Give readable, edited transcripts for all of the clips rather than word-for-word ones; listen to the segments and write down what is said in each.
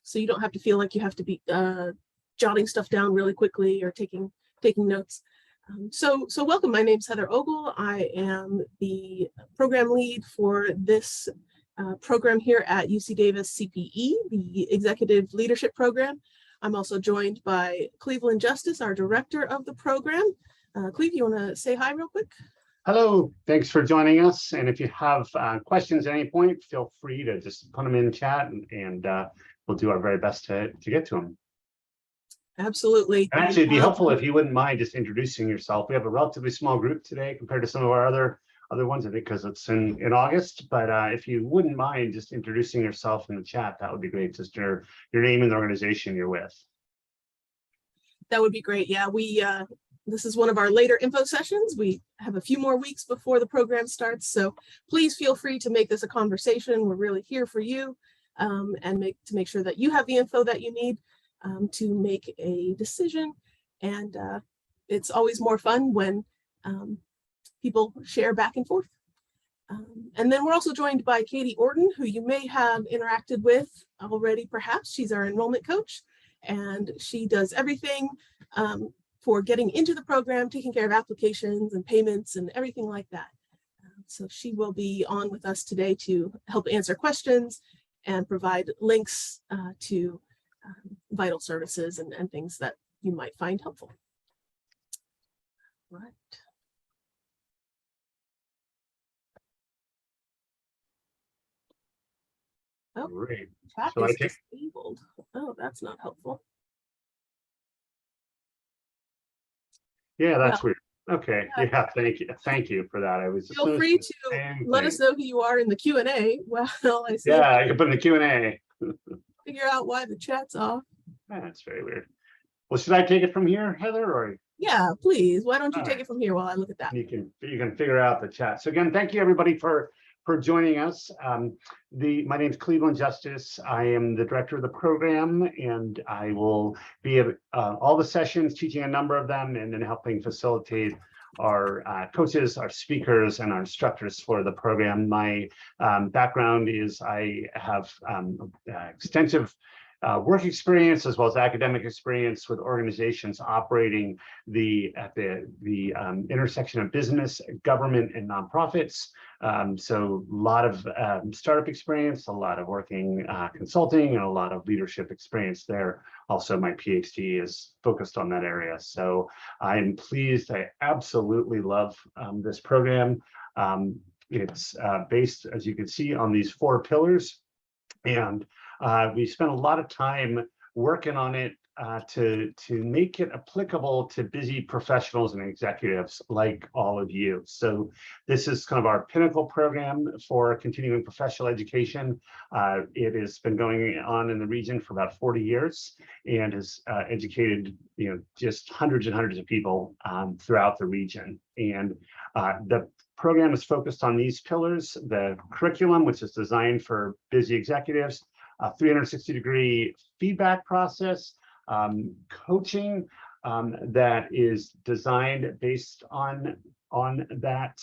so you don't have to feel like you have to be jotting stuff down really quickly or taking notes. So welcome. My name's Heather Ogle. I am the program lead for this program here at UC Davis CPE, the Executive Leadership Program. I'm also joined by Cleveland Justice, our director of the program. Cleve, you want to say hi real quick? Hello, thanks for joining us. And if you have questions at any point, feel free to just put them in chat and we'll do our very best to get to them. Absolutely. And actually, it'd be helpful if you wouldn't mind just introducing yourself. We have a relatively small group today compared to some of our other ones, I think, because it's in August. But if you wouldn't mind just introducing yourself in the chat, that would be great. Just your name and the organization you're with. That would be great. Yeah, this is one of our later info sessions. We have a few more weeks before the program starts, so please feel free to make this a conversation. We're really here for you and make sure that you have the info that you need to make a decision. And it's always more fun when people share back and forth. And then we're also joined by Katie Orton, who you may have interacted with already, perhaps. She's our enrollment coach, and she does everything for getting into the program, taking care of applications and payments and everything like that. So she will be on with us today to help answer questions and provide links to vital services and things that you might find helpful. Right. Oh, great. Chat is disabled. Oh, that's not helpful. Yeah, that's weird. Okay. Yeah, thank you for that. I was just feel free to let us know who you are in the Q&A. Well, I see. Yeah, I can put in the Q&A. Figure out why the chat's off. That's very weird. Well, should I take it from here, Heather, or? Yeah, please. Why don't you take it from here while I look at that? You can figure out the chat. So again, thank you everybody for joining us. My name is Cleveland Justice. I am the director of the program, and I will be at all the sessions, teaching a number of them, and then helping facilitate our coaches, our speakers, and our instructors for the program. My background is I have extensive work experience as well as academic experience with organizations operating at the intersection of business, government, and nonprofits. So a lot of startup experience, a lot of working consulting, and a lot of leadership experience there. Also, my PhD is focused on that area. So I'm pleased. I absolutely love this program. It's based, as you can see, on these 4 pillars. And we spent a lot of time working on it to make it applicable to busy professionals and executives like all of you. So this is kind of our pinnacle program for continuing professional education. It has been going on in the region for about 40 years and has educated just hundreds and hundreds of people throughout the region. And the program is focused on these pillars: the curriculum, which is designed for busy executives, a 360-degree feedback process, coaching that is designed based on that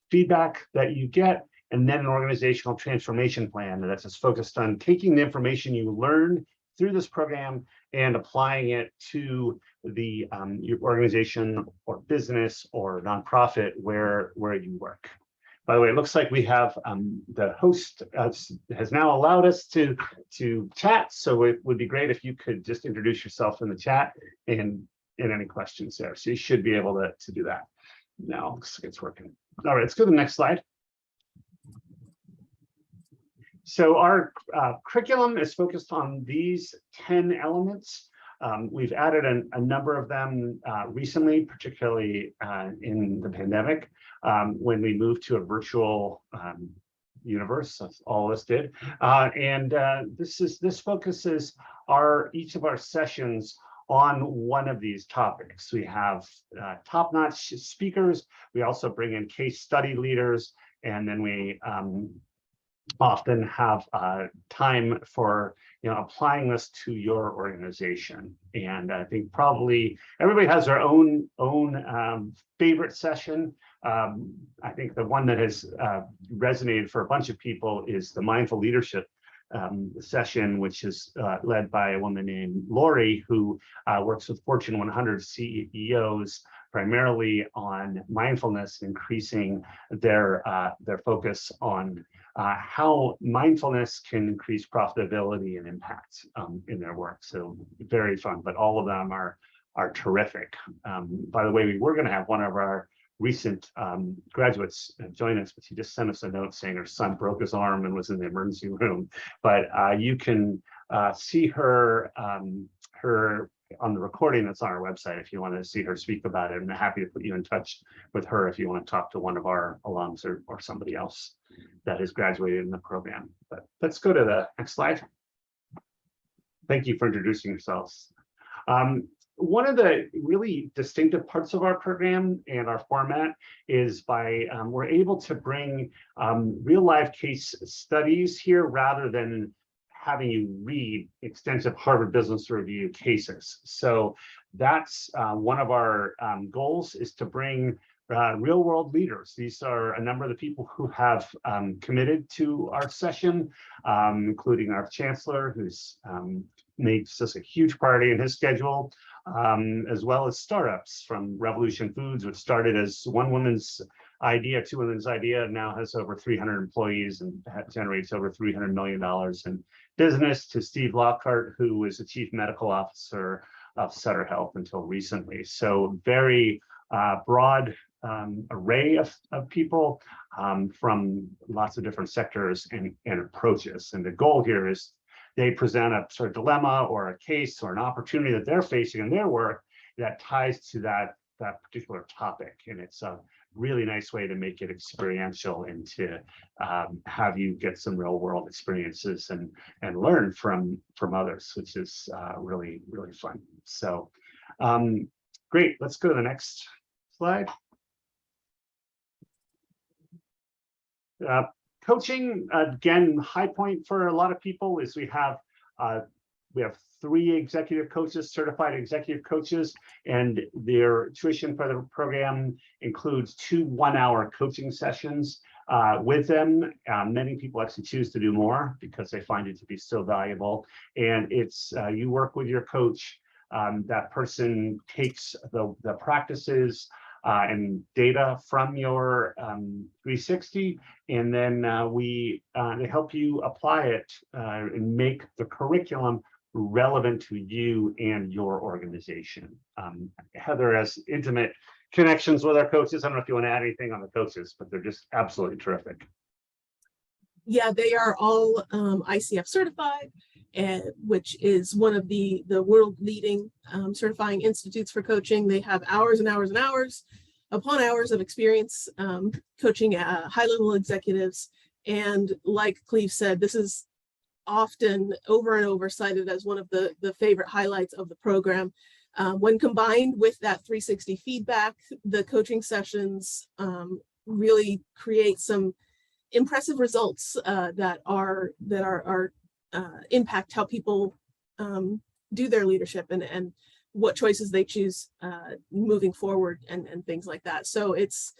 feedback that you get, and then an organizational transformation plan that's just focused on taking the information you learned through this program and applying it to the your organization or business or nonprofit where you work. By the way, it looks like we have the host has now allowed us to chat, so it would be great if you could just introduce yourself in the chat and any questions there. So you should be able to do that. Now looks like it's working. All right, let's go to the next slide. So our curriculum is focused on these 10 elements. We've added a number of them recently, particularly in the pandemic, when we moved to a virtual universe. All of us did. This focuses each of our sessions on one of these topics. We have top-notch speakers. We also bring in case study leaders, and then we often have time for applying this to your organization. And I think probably everybody has their own favorite session. I think the one that has resonated for a bunch of people is the mindful leadership session, which is led by a woman named Lori, who works with Fortune 100 CEOs primarily on mindfulness, increasing their focus on how mindfulness can increase profitability and impact in their work. So very fun, but all of them are terrific. By the way, we were going to have one of our recent graduates join us, but she just sent us a note saying her son broke his arm and was in the emergency room. But you can see her on the recording that's on our website if you want to see her speak about it. I'm happy to put you in touch with her if you want to talk to one of our alums or somebody else that has graduated in the program. But let's go to the next slide. Thank you for introducing yourselves. One of the really distinctive parts of our program and our format is by we're able to bring real life case studies here rather than having you read extensive Harvard Business Review cases. So that's one of our goals, is to bring real world leaders. These are a number of the people who have committed to our session, including our chancellor, who's made this a huge priority in his schedule, as well as startups from Revolution Foods, which started as one woman's idea, two women's idea, and now has over 300 employees and generates over $300 million in business, to Steve Lockhart, who was the chief medical officer of Sutter Health until recently. So very broad array of people from lots of different sectors and approaches. And the goal here is they present a sort of dilemma or a case or an opportunity that they're facing in their work that ties to that particular topic. And it's a really nice way to make it experiential and to have you get some real world experiences and learn from others, which is really, really fun. So great, let's go to the next slide. Coaching, again, high point for a lot of people is we have 3 executive coaches, certified executive coaches, and their tuition for the program includes 2 one-hour coaching sessions with them. Many people actually choose to do more because they find it to be so valuable. And it's you work with your coach. That person takes the practices and data from your 360, and then they help you apply it and make the curriculum relevant to you and your organization. Heather has intimate connections with our coaches. I don't know if you want to add anything on the coaches, but they're just absolutely terrific. Yeah, they are all ICF certified, which is one of the world leading certifying institutes for coaching. They have hours and hours and hours upon hours of experience coaching high level executives. And like Cleve said, this is often over and over cited as one of the favorite highlights of the program. When combined with that 360 feedback, the coaching sessions really create some impressive results that impact how people do their leadership and what choices they choose moving forward and things like that. So it's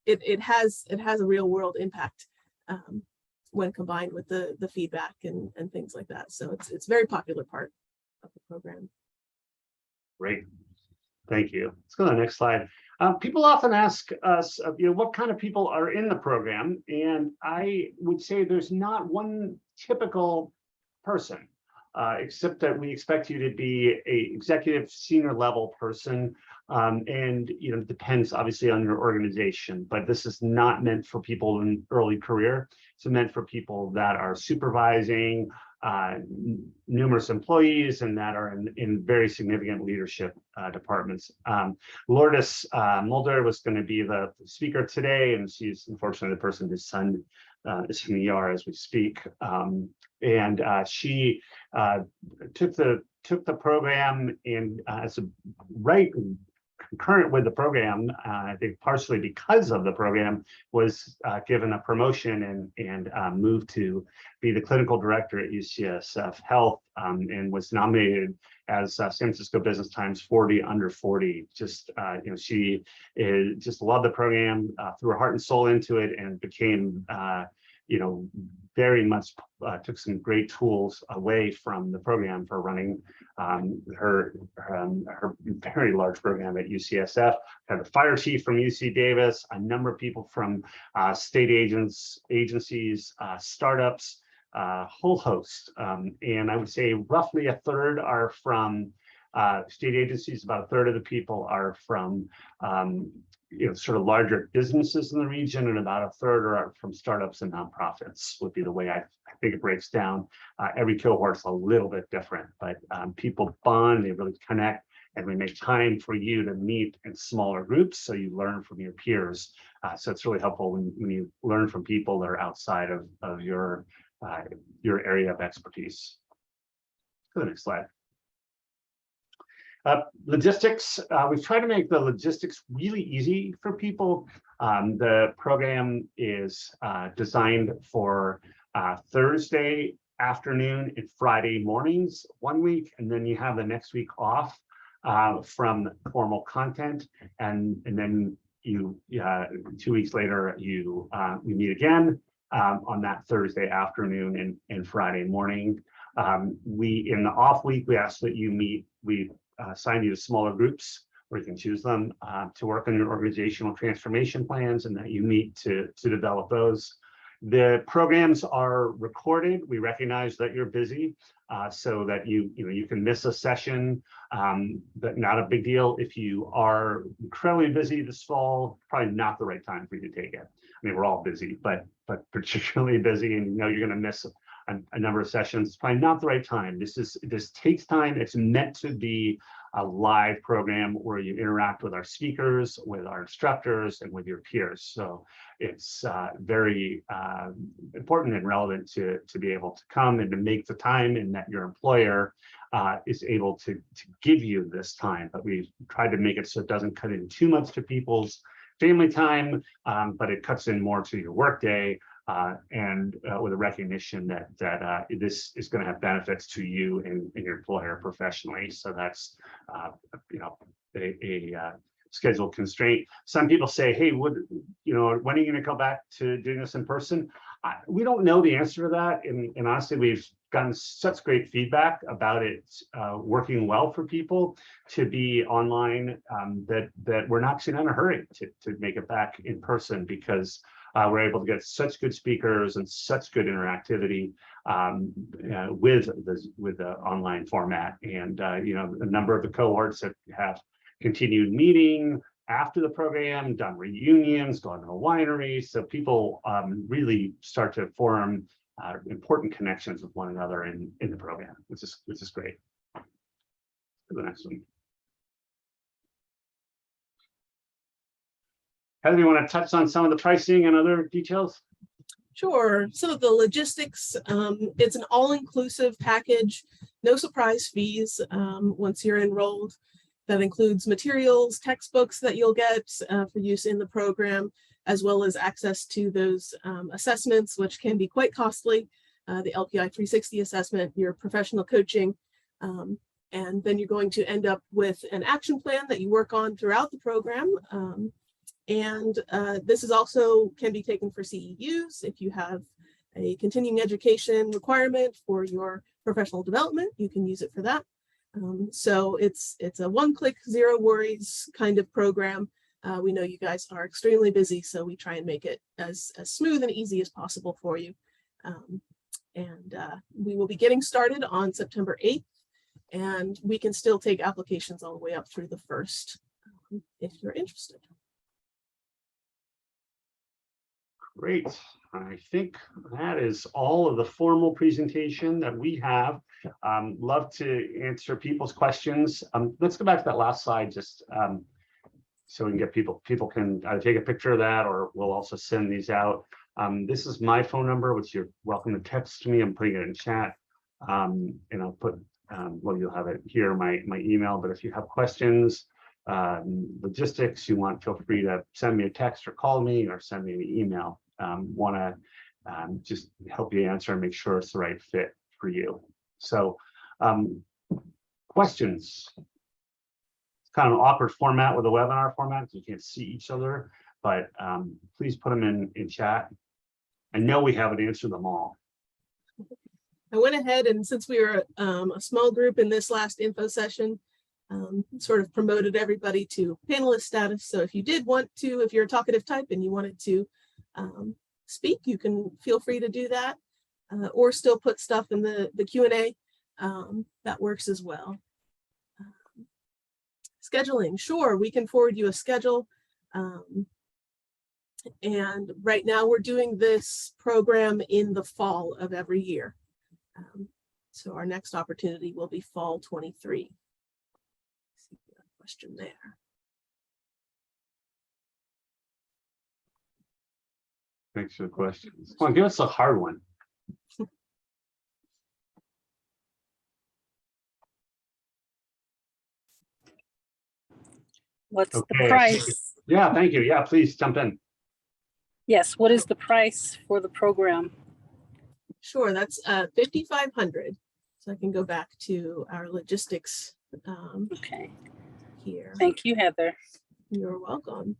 it has a real world impact when combined with the feedback and things like that. So it's a very popular part of the program. Great, thank you. Let's go to the next slide. People often ask us, what kind of people are in the program, and I would say there's not one typical person, except that we expect you to be a executive senior level person, and it depends obviously on your organization, but this is not meant for people in early career. It's meant for people that are supervising numerous employees and that are in very significant leadership departments. Lourdes Mulder was going to be the speaker today, and she's unfortunately the person whose son is in the ER as we speak. And she took the program and as a right concurrent with the program, I think partially because of the program, was given a promotion and moved to be the clinical director at UCSF Health, and was nominated as San Francisco Business Times 40 under 40. She just loved the program, threw her heart and soul into it, and became very much took some great tools away from the program for running her very large program at UCSF. Had the fire chief from UC Davis, a number of people from state agencies, startups, a whole host. And I would say roughly a third are from state agencies. About a third of the people are from sort of larger businesses in the region, and about a third are from startups and nonprofits, would be the way I think it breaks down. Every cohort's a little bit different, but people bond, they really connect, and we make time for you to meet in smaller groups so you learn from your peers. So it's really helpful when you learn from people that are outside of your area of expertise. Go to the next slide. Logistics, we've tried to make the logistics really easy for people. The program is designed for Thursday afternoon and Friday mornings 1 week, and then you have the next week off from formal content, and then you 2 weeks later you meet again on that Thursday afternoon and Friday morning. In the off week, we ask that you meet. We assign you to smaller groups where you can choose them to work on your organizational transformation plans, and that you meet to develop those. The programs are recorded. We recognize that you're busy, so that you can miss a session, but not a big deal. If you are incredibly busy this fall, probably not the right time for you to take it. I mean, we're all busy, but particularly busy, and you're going to miss a number of sessions. It's probably not the right time. This takes time. It's meant to be a live program where you interact with our speakers, with our instructors, and with your peers. So it's very important and relevant to be able to come and to make the time, and that your employer is able to give you this time. But we've tried to make it so it doesn't cut in too much to people's family time, but it cuts in more to your workday. And with a recognition that this is going to have benefits to you and your employer professionally. So that's a schedule constraint. Some people say, hey, when are you going to come back to doing this in person? We don't know the answer to that, and honestly, we've gotten such great feedback about it working well for people to be online, that we're not in a hurry to make it back in person, because we're able to get such good speakers and such good interactivity with the online format. And a number of the cohorts have continued meeting after the program, done reunions, gone to a winery. So people really start to form important connections with one another in the program, which is great. For the next one. Heather, you want to touch on some of the pricing and other details? Sure. So the logistics, it's an all-inclusive package, no surprise fees once you're enrolled. That includes materials, textbooks that you'll get for use in the program, as well as access to those assessments, which can be quite costly. The LPI 360 assessment, your professional coaching, and then you're going to end up with an action plan that you work on throughout the program. And this is also can be taken for CEUs. If you have a continuing education requirement for your professional development, you can use it for that. So it's a one-click, zero worries kind of program. We know you guys are extremely busy, so we try and make it as smooth and easy as possible for you. We will be getting started on September 8th, and we can still take applications all the way up through the 1st if you're interested. Great. I think that is all of the formal presentation that we have. Love to answer people's questions. Let's go back to that last slide, just so we can get people can either take a picture of that, or we'll also send these out. This is my phone number, which you're welcome to text me. I'm putting it in chat, and I'll put, well, you'll have it here, my email. But if you have questions, logistics, feel free to send me a text or call me or send me an email. Want to just help you answer and make sure it's the right fit for you. So questions. It's kind of an awkward format with a webinar format because you can't see each other, but please put them in chat. I know we haven't answered them all. I went ahead and since we were a small group in this last info session, sort of promoted everybody to panelist status. So if you did want to, if you're a talkative type and you wanted to speak, you can feel free to do that or still put stuff in the Q&A. That works as well. Scheduling, sure, we can forward you a schedule. And right now we're doing this program in the fall of every year. So our next opportunity will be fall 23. See if we have a question there. Thanks for the questions. Come on, give us a hard one. What's the Okay. price? Yeah, thank you. Yeah, please jump in. Yes, what is the price for the program? Sure, that's 5,500. So I can go back to our logistics Okay, here. thank you, Heather. You're welcome.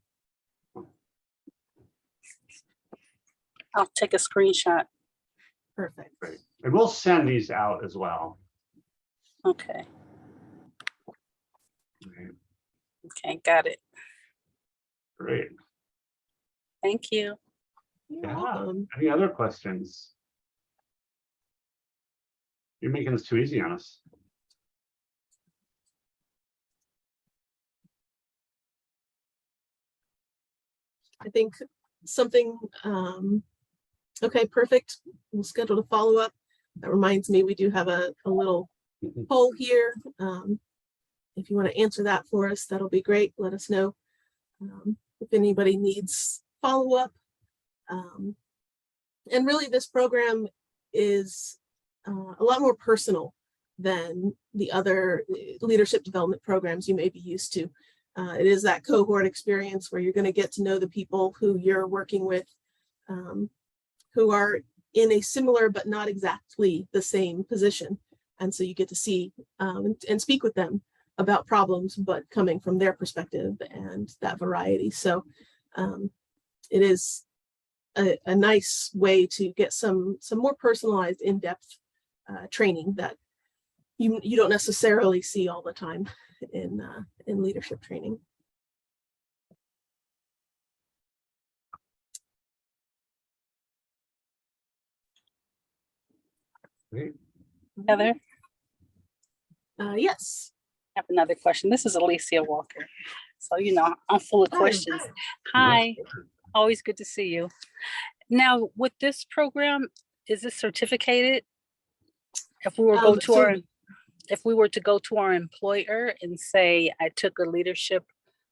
I'll take a screenshot. Perfect. Great. And we'll send these out as well. Okay, Right. okay, got it. Great. Thank you. You're Yeah. welcome. Any other questions? You're making this too easy on us. I think something, okay, perfect. We'll schedule a follow-up. That reminds me, we do have a little poll here. If you want to answer that for us, that'll be great. Let us know if anybody needs follow-up. And really, this program is a lot more personal than the other leadership development programs you may be used to. It is that cohort experience where you're going to get to know the people who you're working with, who are in a similar but not exactly the same position. And so you get to see and speak with them about problems, but coming from their perspective and that variety. So it is a nice way to get some more personalized, in-depth training that you don't necessarily see all the time in leadership training. Great. Heather, Yes. I have another question. This is Alicia Walker. So, you know, I'm full of Hi. questions. Hi, always good to see you. Now, with this program, is this certificated? If we were if we were to go to our employer and say, I took a leadership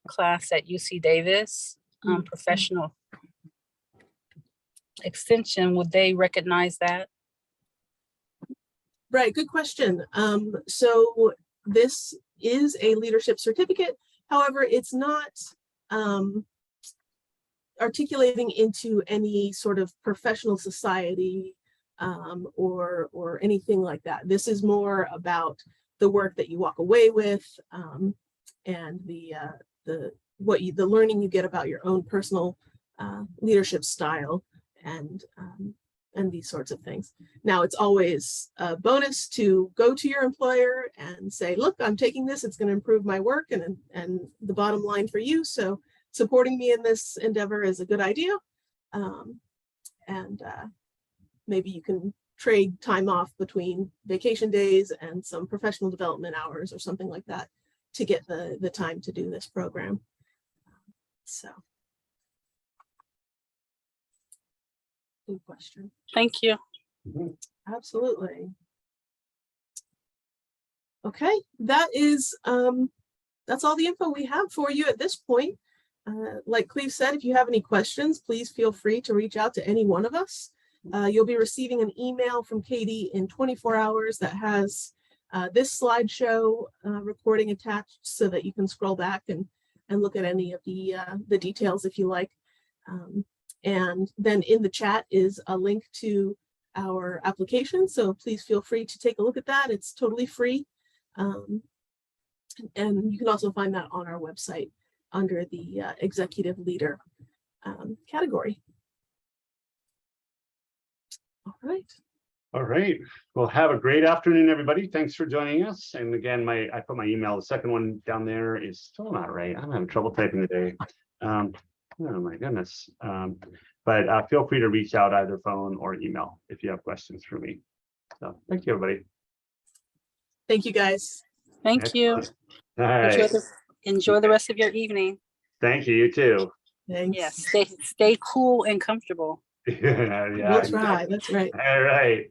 class at UC Davis, professional extension, would they recognize that? Right, good question. So this is a leadership certificate. However, it's not articulating into any sort of professional society or anything like that. This is more about the work that you walk away with and the learning you get about your own personal leadership style and these sorts of things. Now, it's always a bonus to go to your employer and say, look, I'm taking this, it's going to improve my work and the bottom line for you. So supporting me in this endeavor is a good idea. Maybe you can trade time off between vacation days and some professional development hours or something like that to get the time to do this program. So. Good question. Thank you. Absolutely. Okay, that is that's all the info we have for you at this point. Like Cleve said, if you have any questions, please feel free to reach out to any one of us. You'll be receiving an email from Katie in 24 hours that has this slideshow recording attached so that you can scroll back and look at any of the details if you like. And then in the chat is a link to our application. So please feel free to take a look at that. It's totally free. And you can also find that on our website under the executive leader category. All right. All right. Well, have a great afternoon, everybody. Thanks for joining us. And again, I put my email. The second one down there is still not right. I'm having trouble typing today. Oh my goodness. But feel free to reach out either phone or email if you have questions for me. So thank you, everybody. Thank you, guys. Thank you. Excellent. All right. Enjoy the rest of your evening. Thank you. You too. Thanks. Yes, stay cool and comfortable. Yeah. We'll try. That's right. All right.